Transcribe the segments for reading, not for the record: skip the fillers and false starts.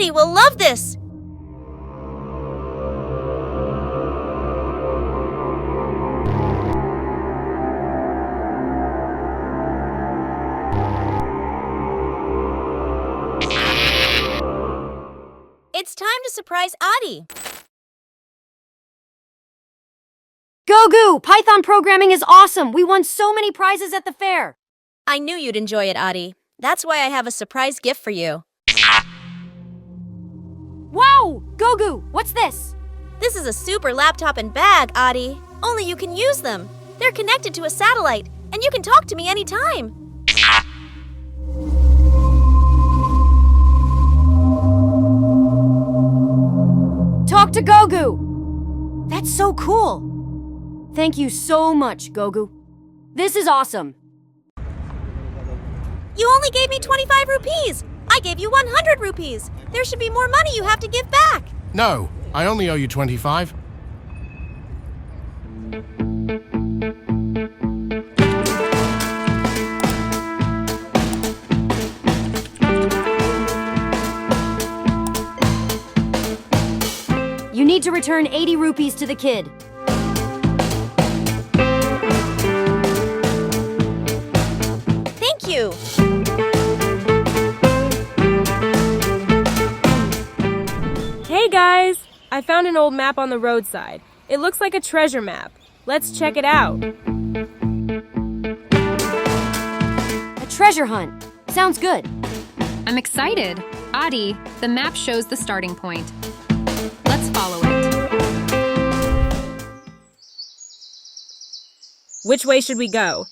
Aadi will love this! It's time to surprise Aadi. Gogu! Python programming is awesome! We won so many prizes at the fair! I knew you'd enjoy it, Aadi. That's why I have a surprise gift for you. Wow! Gogu, what's this? This is a super laptop and bag, Aadi. Only you can use them. They're connected to a satellite, and you can talk to me anytime. Talk to Gogu! That's so cool! Thank you so much, Gogu. This is awesome. You only gave me 25 rupees. I gave you 100 rupees. There should be more money you have to give back. No, I only owe you 25. You need to return 80 rupees to the kid. Thank you. Hey guys! I found an old map on the roadside. It looks like a treasure map. Let's check it out. A treasure hunt. Sounds good. I'm excited. Aadi, the map shows the starting point. Let's follow it. Which way should we go?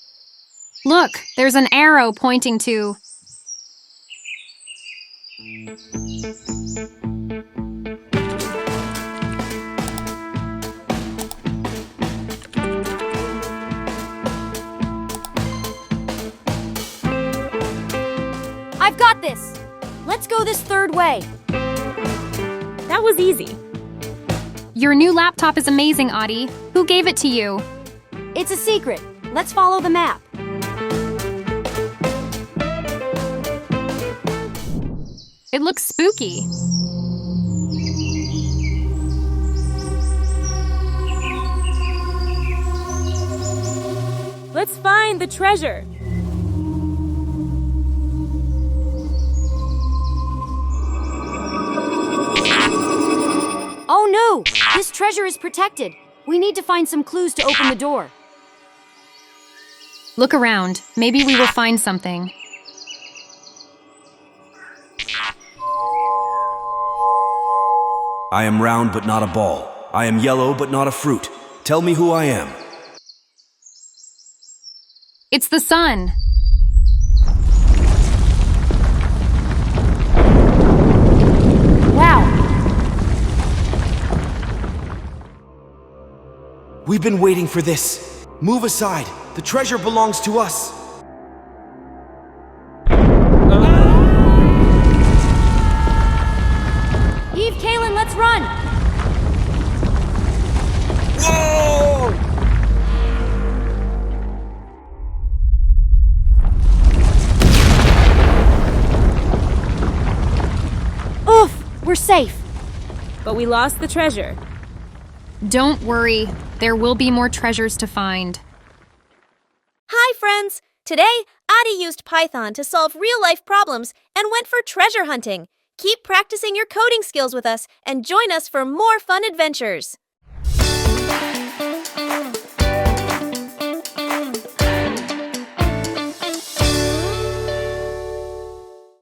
Look, there's an arrow pointing to... I've got this! Let's go this third way. That was easy. Your new laptop is amazing, Aadi. Who gave it to you? It's a secret. Let's follow the map. It looks spooky. Let's find the treasure. Oh no! This treasure is protected. We need to find some clues to open the door. Look around. Maybe we will find something. I am round but not a ball. I am yellow but not a fruit. Tell me who I am. It's the sun. Wow! We've been waiting for this. Move aside. The treasure belongs to us. Eve, Kalin, let's run! Whoa! Oof! We're safe. But we lost the treasure. Don't worry. There will be more treasures to find. Hi, friends. Today, Aadi used Python to solve real-life problems and went for treasure hunting. Keep practicing your coding skills with us and join us for more fun adventures.